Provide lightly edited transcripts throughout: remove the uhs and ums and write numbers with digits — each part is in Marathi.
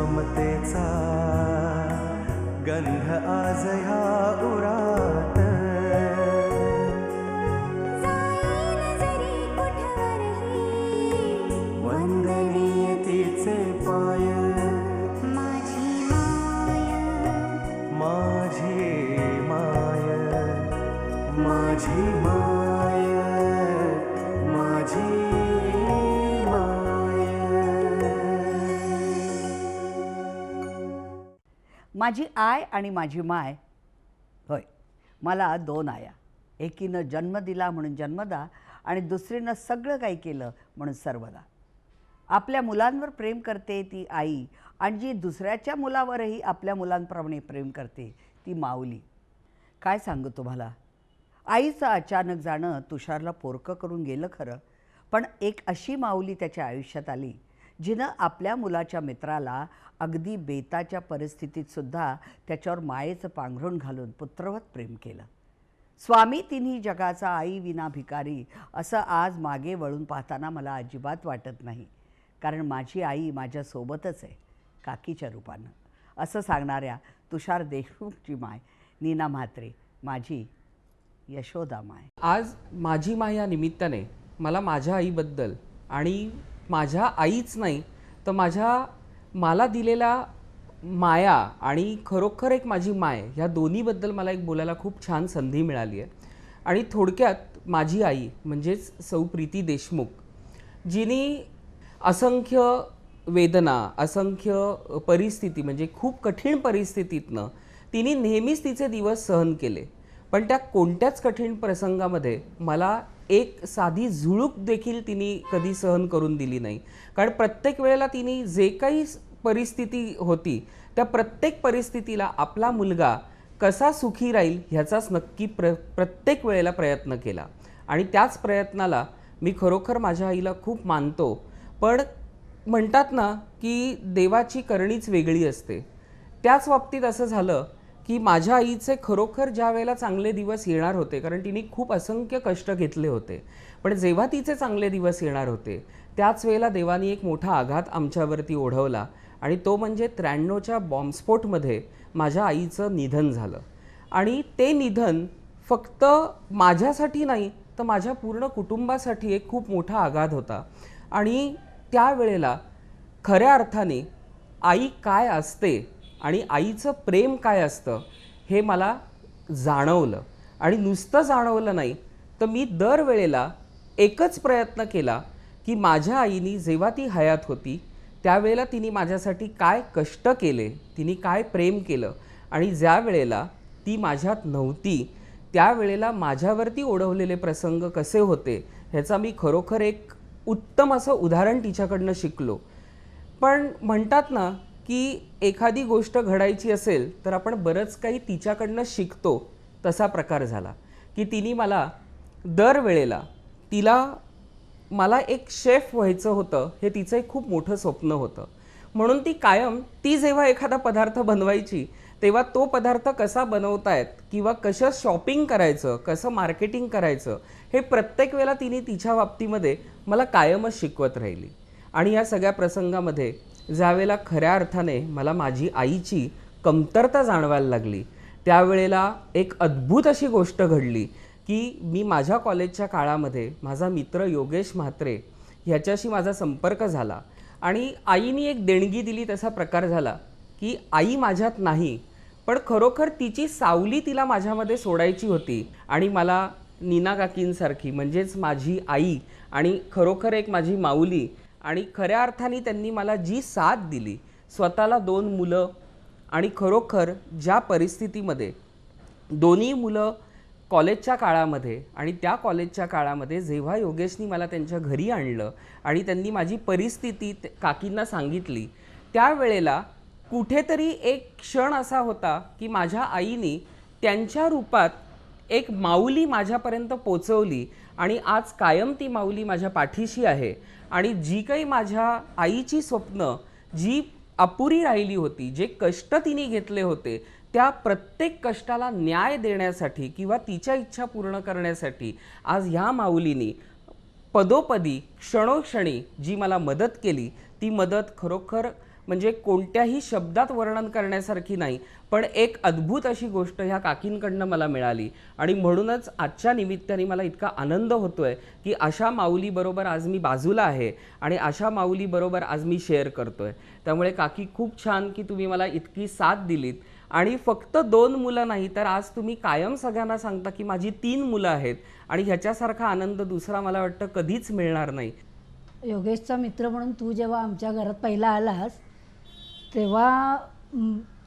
ममतेचा गंध आज ह्या उरात जाईन जरी कुठवरही वंदनीय तिचे पाय माझी माय माझी माय माझी माय माझी माझी आय आणि माझी माय. होय, मला दोन आया. एकीनं जन्म दिला म्हणून जन्मदा आणि दुसरीनं सगळं काही केलं म्हणून सर्वदा. आपल्या मुलांवर प्रेम करते ती आई आणि जी दुसऱ्याच्या मुलावरही आपल्या मुलांप्रमाणे प्रेम करते ती माऊली. काय सांगू तुम्हाला, आईचं अचानक जाणं तुषारला पोरकं करून गेलं खरं, पण एक अशी माऊली त्याच्या आयुष्यात आली जिनं आपल्या मुलाच्या मित्राला अगदी बेताच्या परिस्थितीतसुद्धा त्याच्यावर मायेचं पांघरूण घालून पुत्रवत प्रेम केलं. स्वामी तिन्ही जगाचा आई विना भिकारी असं आज मागे वळून पाहताना मला अजिबात वाटत नाही, कारण माझी आई माझ्यासोबतच आहे काकीच्या रूपानं, असं सांगणाऱ्या तुषार देशमुखची माय नीना म्हात्रे, माझी यशोदा माय. आज माझी माय या निमित्ताने मला माझ्या आईबद्दल आणि माझ्या आईच नाही तर मला दिलेल्या माया आणि खरोखर एक माझी माय ह्या दोन्हीबद्दल मला एक बोलायला खूप छान संधी मिळाली आहे. आणि थोडक्यात माझी आई म्हणजेच सौ प्रीती देशमुख, जिनी असंख्य वेदना, असंख्य परिस्थिती म्हणजे खूप कठीण परिस्थितीतनं तिने नेहमीच तिचे दिवस सहन केले, पण त्या कोणत्याच कठीण प्रसंगामध्ये मला एक साधी झुळूक देखील तिने कधी सहन करून दिली नाही. कारण प्रत्येक वेळेला तिने जे काही परिस्थिती होती त्या प्रत्येक परिस्थितीला आपला मुलगा कसा सुखी राहील ह्याचाच नक्की प्रत्येक वेळेला प्रयत्न केला. आणि त्याच प्रयत्नाला मी खरोखर माझ्या आईला खूप मानतो. पण म्हणतात ना की देवाची करणीच वेगळी असते. त्याच बाबतीत असं झालं की माझ्या आईचे खरोखर ज्या वेळेला चांगले दिवस येणार होते, कारण तिने खूप असंख्य कष्ट घेतले होते, पण जेव्हा तिचे चांगले दिवस येणार होते त्याच वेळेला देवानी एक मोठा आघात आमच्यावरती ओढवला आणि तो म्हणजे 93च्या बॉम्बस्फोटमध्ये माझ्या आईचं निधन झालं. आणि ते निधन फक्त माझ्यासाठी नाही तर माझ्या पूर्ण कुटुंबासाठी एक खूप मोठा आघात होता. आणि त्यावेळेला खऱ्या अर्थाने आई काय असते आणि आईचं प्रेम काय असतं हे मला जाणवलं. आणि नुसतं जाणवलं नाही तर मी दरवेळेला एकच प्रयत्न केला की माझ्या आईनी जेव्हा ती हयात होती त्यावेळेला तिने माझ्यासाठी काय कष्ट केले, तिने काय प्रेम केलं, आणि ज्या वेळेला ती माझ्यात नव्हती त्यावेळेला माझ्यावरती ओढवलेले प्रसंग कसे होते ह्याचा मी खरोखर एक उत्तम असं उदाहरण तिच्याकडनं शिकलो. पण म्हणतात ना की एखादी गोष्ट घडायची असेल तर आपण बरंच काही तिच्याकडनं शिकतो. तसा प्रकार झाला की तिने मला दरवेळेला मला एक शेफ व्हायचं होतं, हे तिचं एक खूप मोठं स्वप्न होतं. म्हणून ती जेव्हा एखादा पदार्थ बनवायची तेव्हा तो पदार्थ कसा बनवतायत किंवा कसं शॉपिंग करायचं, कसं मार्केटिंग करायचं हे प्रत्येक वेळेला तिने तिच्या बाबतीमध्ये मला कायमच शिकवत राहिली. आणि या सगळ्या प्रसंगामध्ये ज्यावेळेला खऱ्या अर्थाने मला माझी आईची कमतरता जाणवायला लागली त्यावेळेला एक अद्भुत अशी गोष्ट घडली की मी माझ्या कॉलेजच्या काळामध्ये माझा मित्र योगेश म्हात्रे ह्याच्याशी माझा संपर्क झाला आणि आईनी एक देणगी दिली. तसा प्रकार झाला की आई माझ्यात नाही पण खरोखर तिची सावली तिला माझ्यामध्ये सोडायची होती. आणि मला नीना काकींसारखी म्हणजेच माझी आई आणि खरोखर एक माझी माऊली आणि खऱ्या अर्थाने त्यांनी मला जी साथ दिली, स्वतःला 2 मुलं आणि खरोखर ज्या परिस्थितीमध्ये दोन्ही मुलं कॉलेजच्या काळामध्ये आणि त्या कॉलेजच्या काळामध्ये जेव्हा योगेशनी मला त्यांच्या घरी आणलं आणि त्यांनी माझी परिस्थिती काकींना सांगितली त्यावेळेला कुठेतरी एक क्षण असा होता की माझ्या आईनी त्यांच्या रूपात एक माऊली माझ्यापर्यंत पोचवली आणि आज कायम ती माऊली माझ्या पाठीशी आहे. आणि जी काही माझ्या आईची स्वप्न जी अपुरी राहिली होती, जे कष्ट तिने घेतले होते त्या प्रत्येक कष्टाला न्याय देण्यासाठी किंवा तिच्या इच्छा पूर्ण करण्यासाठी आज ह्या माऊलीनी पदोपदी क्षणोक्षणी जी मला मदत केली ती मदत खरोखर म्हणजे कोणत्याही शब्दात वर्णन करण्यासारखी नाही, पण एक अद्भुत अशी गोष्ट ह्या काकींकडनं मला मिळाली. आणि म्हणूनच आजच्या निमित्ताने मला इतका आनंद होतोय की अशा माऊलीबरोबर आज मी बाजूला आहे आणि अशा माऊलीबरोबर आज मी शेअर करतोय. त्यामुळे काकी खूप छान की तुम्ही मला इतकी साथ दिलीत. आणि फक्त 2 मुलं नाही तर आज तुम्ही कायम सगळ्यांना सांगता की माझी 3 मुलं आहेत आणि ह्याच्यासारखा आनंद दुसरा मला वाटतं कधीच मिळणार नाही. योगेशचा मित्र म्हणून तू जेव्हा आमच्या घरात पहिला आलास तेव्हा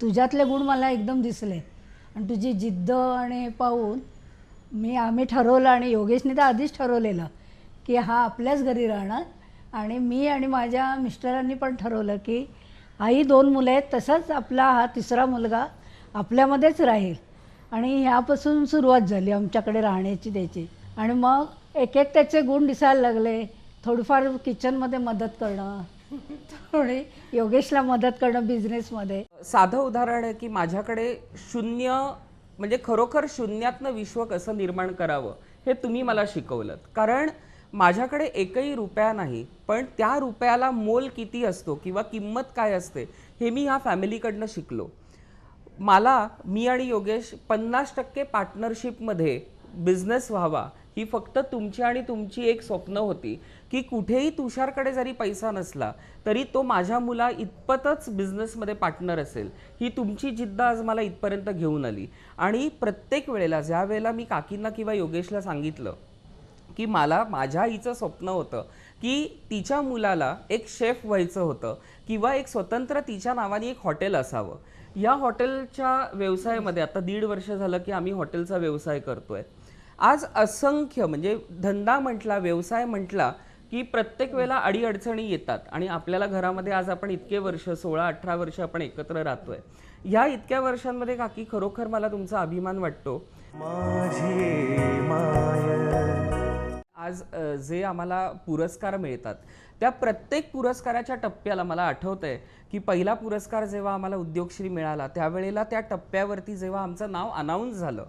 तुझ्यातले गुण मला एकदम दिसले आणि तुझी जिद्द आणि हे पाहून आम्ही ठरवलं आणि योगेशने तर आधीच ठरवलेलं की हा आपल्याच घरी राहणार. आणि मी आणि माझ्या मिस्टरांनी पण ठरवलं की आई 2 मुलं आहेत, तसंच आपला हा 3रा मुलगा आपल्यामध्येच राहील. आणि ह्यापासून सुरुवात झाली आमच्याकडे राहण्याची त्याची. आणि मग एक एक त्याचे गुण दिसायला लागले. थोडीफार किचनमध्ये मदत करणं, थोडी योगेशला मदत करणं बिझनेसमध्ये. साधं उदाहरण आहे की माझ्याकडे शून्य म्हणजे खरोखर शून्यातनं विश्व कसं निर्माण करावं हे तुम्ही मला शिकवलं. कारण माझ्याकडे एकही रुपया नाही, पण त्या रुपयाला मोल किती असतो किंवा किंमत काय असते हे मी ह्या फॅमिलीकडनं शिकलो. मी आणि योगेश 50% पार्टनरशिपमध्ये बिझनेस व्हावा ही फक्त तुमची आणि तुमची एक स्वप्न होती की कुठेही तुषारकडे जरी पैसा नसला तरी तो माझ्या मुला इतपतच बिझनेसमध्ये पार्टनर असेल. ही तुमची जिद्द आज मला इथपर्यंत घेऊन आली. आणि प्रत्येक वेळेला ज्या वेळेला मी काकींना किंवा योगेशला सांगितलं की मला माझ्या आईचं स्वप्न होतं की तिच्या मुलाला एक शेफ व्हायचं होतं किंवा एक स्वतंत्र तिच्या नावाने एक हॉटेल असावं. या हॉटेलच्या व्यवसायामध्ये आता 1.5 वर्ष झालं की आम्ही हॉटेलचा व्यवसाय करतोय. आज असंख्य म्हणजे धंदा म्हटला, व्यवसाय म्हटला की प्रत्येक वेळेला अडीअडचणी येतात. आणि आपल्याला घरामध्ये आज आपण इतके वर्ष 16-18 वर्ष आपण एकत्र राहतोय. ह्या इतक्या वर्षांमध्ये काकी खरोखर मला तुमचा अभिमान वाटतो. माझी माय आज जे आम्हाला पुरस्कार मिळतात त्या प्रत्येक पुरस्काराच्या टप्प्याला मला आठवतंय की पहिला पुरस्कार जेव्हा आम्हाला उद्योगश्री मिळाला त्यावेळेला त्या टप्प्यावरती जेव्हा आमचं नाव अनाऊन्स झालं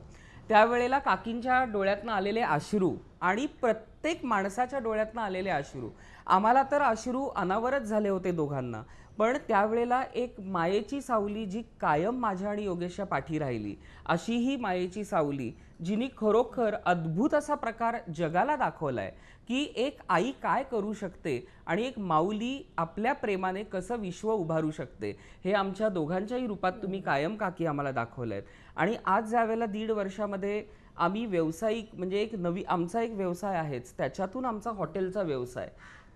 त्यावेळेला काकींच्या डोळ्यातनं आलेले अश्रू आणि प्रत्येक माणसाच्या डोळ्यातनं आलेले अश्रू, आम्हाला तर अश्रू अनावरच झाले होते दोघांना. पण त्यावेळेला एक मायेची सावली जी कायम माझ्या आणि योगेशच्या पाठी राहिली, अशी ही मायेची सावली जिने खरोखर अद्भुत असा प्रकार जगाला दाखवलाय की एक आई काय करू शकते आणि एक माऊली आपल्या प्रेमाने कसं विश्व उभारू शकते हे आमच्या दोघांच्याही रूपात तुम्ही कायम काकी आम्हाला दाखवलंय. आणि आज ज्या वेळेला 1.5 वर्षामध्ये आम्ही व्यावसायिक म्हणजे आमचा एक व्यवसाय आहेच, त्याच्यातून आमचा हॉटेलचा व्यवसाय,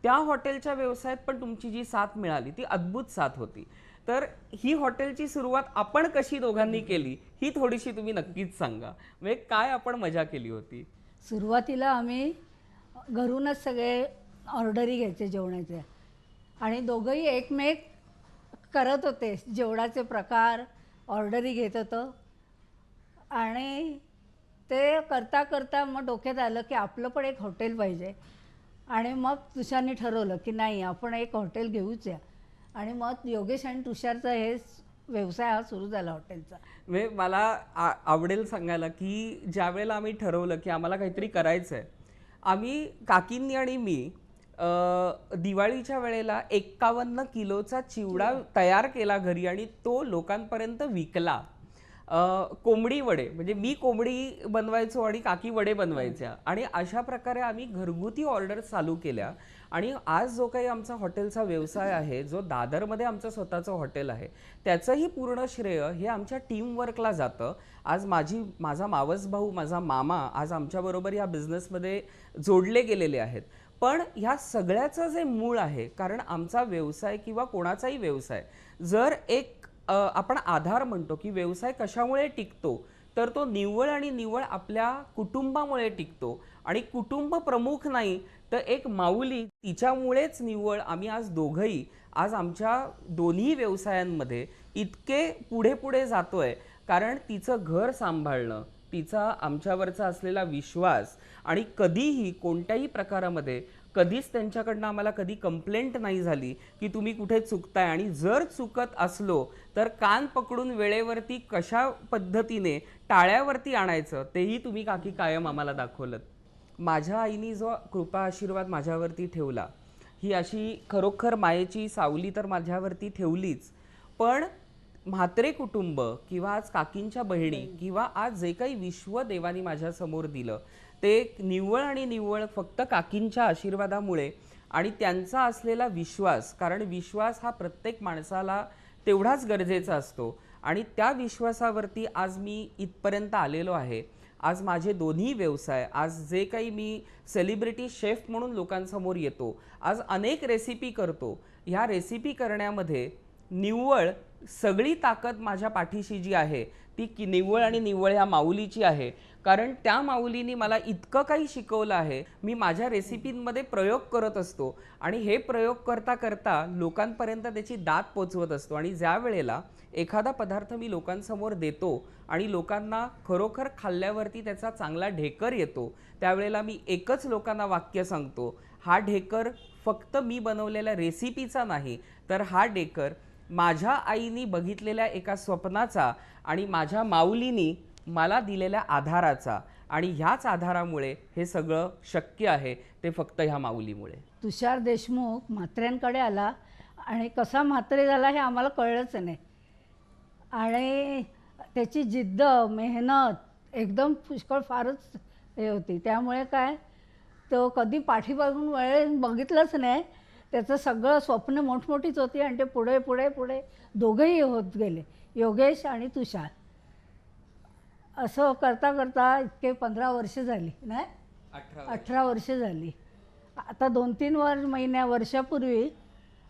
त्या हॉटेलच्या व्यवसायात पण तुमची जी साथ मिळाली ती अद्भुत साथ होती. तर ही हॉटेलची सुरुवात आपण कशी दोघांनी केली ही थोडीशी तुम्ही नक्कीच सांगा. म्हणजे काय आपण मजा केली होती. सुरुवातीला आम्ही घरूनच सगळे ऑर्डरी घ्यायचे जेवणाचे आणि दोघंही एकमेक करत होते. जेवणाचे प्रकार ऑर्डरी घेत होतो आणि ते करता करता मग डोक्यात आलं की आपलं पण एक हॉटेल पाहिजे. आणि मग तुषारने ठरवलं की नाही आपण एक हॉटेल घेऊच या. आणि मग योगेश आणि तुषारचा हे व्यवसाय हा सुरू झाला हॉटेलचा. म्हणजे मला आवडेल सांगायला की ज्या वेळेला आम्ही ठरवलं की आम्हाला काहीतरी करायचं आहे, आम्ही काकींनी आणि मी दिवाळीच्या वेळेला 51 किलोचा चिवडा तयार केला घरी आणि तो लोकांपर्यंत विकला. कोंबडी वडे म्हणजे मी कोंबडी बनवायचो आणि काकी वडे बनवायच्या आणि अशा प्रकारे आम्ही घरगुती ऑर्डर चालू केल्या. आणि आज जो काही आमचा हॉटेलचा व्यवसाय आहे, जो दादरमध्ये आमचं स्वतःचं हॉटेल आहे, त्याचंही पूर्ण श्रेय हे आमच्या टीमवर्कला जातं. आज माझा मावस भाऊ, माझा मामा आज आमच्याबरोबर या बिझनेसमध्ये जोडले गेलेले आहेत. पण ह्या सगळ्याचं जे मूळ आहे, कारण आमचा व्यवसाय किंवा कोणाचाही व्यवसाय जर एक आपण आधार म्हणतो की व्यवसाय कशामुळे टिकतो, तर तो निव्वळ आणि निव्वळ आपल्या कुटुंबामुळे टिकतो. आणि कुटुंब प्रमुख नाही तर एक माऊली, तिच्यामुळेच निव्वळ आम्ही आज दोघंही आज आमच्या दोन्ही व्यवसायांमध्ये इतके पुढे पुढे जातोय. कारण तिचं घर सांभाळणं, तिचा आमच्यावरचा असलेला विश्वास आणि कधीही कोणत्याही प्रकारामध्ये कधीच त्यांच्याकडनं आम्हाला कधी कंप्लेंट नाही झाली की तुम्ही कुठे चुकताय. आणि जर चुकत असलो तर कान पकडून वेळेवरती कशा पद्धतीने टाळ्यावरती आणायचं तेही तुम्ही काकी कायम आम्हाला दाखवलं. माझ्या आईनी जो कृपा आशीर्वाद माझ्यावरती ठेवला ही अशी खरोखर मायेची सावली तर माझ्यावरती ठेवलीच, पण म्हात्रे कुटुंब किंवा आज काकींच्या बहिणी किंवा आज जे काही विश्व देवानी माझ्यासमोर दिलं ते निव्वळ आणि निव्वळ फक्त काकींच्या आशीर्वादामुळे आणि त्यांचा असलेला विश्वास, कारण विश्वास हा प्रत्येक माणसाला तेवढाच गरजेचा असतो आणि त्या विश्वासावरती आज मी इथपर्यंत आलेलो आहे. आज माझे दोन्ही व्यवसाय, आज जे काही मी सेलिब्रिटी शेफ म्हणून लोकांसमोर येतो, आज अनेक रेसिपी करतो, ह्या रेसिपी करण्यामध्ये निव्वळ सगळी ताकद माझ्या पाठीशी जी आहे ती निव्वळ आणि निव्वळ ह्या माऊलीची आहे. कारण त्या माऊलीने मला इतकं काही शिकवलं आहे. मी माझ्या रेसिपींमध्ये प्रयोग करत असतो आणि हे प्रयोग करता करता लोकांपर्यंत त्याची दात पोचवत असतो आणि ज्या वेळेला एखादा पदार्थ मी लोकांसमोर देतो आणि लोकांना खरोखर खाल्ल्यावरती त्याचा चांगला ढेकर येतो, त्यावेळेला मी एकच लोकांना वाक्य सांगतो, हा ढेकर फक्त मी बनवलेल्या रेसिपीचा नाही, तर हा ढेकर माझ्या आईनी बघितलेल्या एका स्वप्नाचा आणि माझ्या माऊलीनी मला दिलेल्या आधाराचा, आणि ह्याच आधारामुळे हे सगळं शक्य आहे, ते फक्त ह्या माऊलीमुळे. तुषार देशमुख म्हात्र्यांकडे आला आणि कसा म्हात्रे झाला हे आम्हाला कळलंच नाही. आणि त्याची जिद्द, मेहनत एकदम पुष्कळ फारच हे होती. त्यामुळे काय, तो कधी पाठीमागून वेळेस बघितलंच नाही. त्याचं सगळं स्वप्न मोठमोठीच होती आणि ते पुढे पुढे पुढे दोघंही होत गेले, योगेश आणि तुषार. असं करता करता इतके 15 वर्ष झाली नाही, 18 वर्ष झाली. आता 2-3 वर्षापूर्वी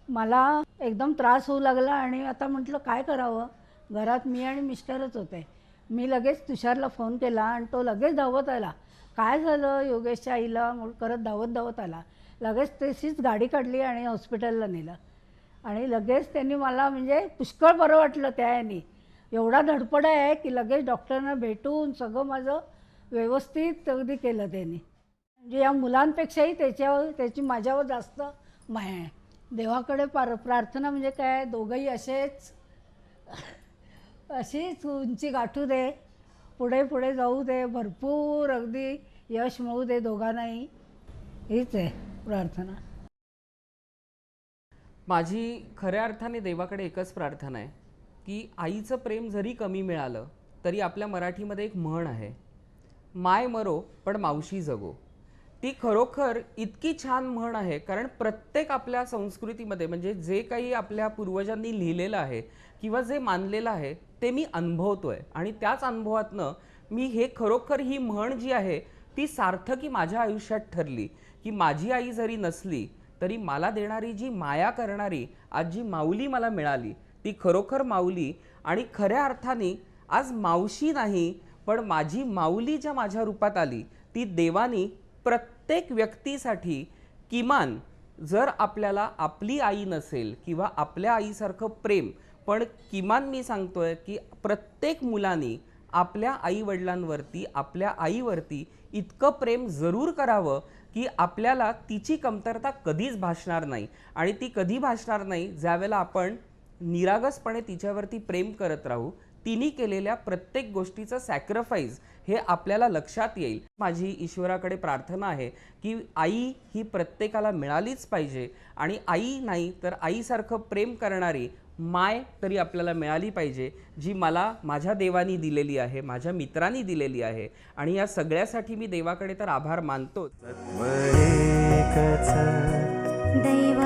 मला एकदम त्रास होऊ लागला आणि आता म्हटलं काय करावं. घरात मी आणि मिस्टरच होते. मी लगेच तुषारला फोन केला आणि तो लगेच धावत आला. काय झालं योगेशच्या आईला करत धावत आला. लगेच तशीच गाडी काढली आणि हॉस्पिटलला नेलं आणि लगेच त्यांनी मला म्हणजे पुष्कळ बरं वाटलं. त्या याने एवढा धडपड आहे की लगेच डॉक्टरांना भेटून सगळं माझं व्यवस्थित अगदी केलं त्यांनी. म्हणजे या मुलांपेक्षाही त्याची माझ्यावर जास्त माया आहे. देवाकडे प्रार्थना म्हणजे काय, दोघंही अशीच उंची गाठू दे, पुढे पुढे जाऊ दे, भरपूर अगदी यश मिळू दे दोघांनाही, हीच आहे प्रार्थना. माझी खऱ्या अर्थाने देवाकडे एकच प्रार्थना आहे की आईचं प्रेम जरी कमी मिळालं तरी आपल्या मराठीमध्ये एक म्हण आहे, माय मरो पण मावशी जगो. ती खरोखर इतकी छान म्हण आहे, कारण प्रत्येक आपल्या संस्कृतीमध्ये म्हणजे जे काही आपल्या पूर्वजांनी लिहिलेलं आहे किंवा जे मानलेलं आहे ते मी अनुभवतोय आणि त्याच अनुभवातनं मी हे खरोखर ही म्हण जी आहे ती सार्थकी माझ्या आयुष्यात ठरली की माझी आई जरी नसली तरी मला देणारी जी माया करणारी आज जी माऊली मला मिळाली ती खरोखर माऊली. आणि खऱ्या अर्थाने आज मावशी नाही पण माझी माऊली ज्या माझ्या रूपात आली ती देवानी प्रत्येक व्यक्तीसाठी, किमान जर आपल्याला आपली आई नसेल किंवा आपल्या आईसारखं प्रेम, पण किमान मी सांगतोय की प्रत्येक मुलांनी आपल्या आईवडिलांवरती, आपल्या आईवरती इतकं प्रेम जरूर करावं की आपल्याला तिची कमतरता कधीच भासणार नाही. आणि ती कधी भासणार नाही ज्यावेळेला आपण निरागसपणे तिच्यावरती प्रेम करत राहू. तिने केलेल्या प्रत्येक गोष्टीचं सॅक्रिफाईस हे आपल्याला लक्षात येईल. माझी ईश्वराकडे प्रार्थना आहे की आई ही प्रत्येकाला मिळालीच पाहिजे आणि आई नाही तर आईसारखं प्रेम करणारी माय तरी आपल्याला मिळाली पाहिजे, जी मला माझ्या देवानी दिलेली आहे, माझ्या मित्रांनी दिलेली आहे. आणि या सगळ्यासाठी मी देवाकडे तर आभार मानतो. तत्व एकच दैव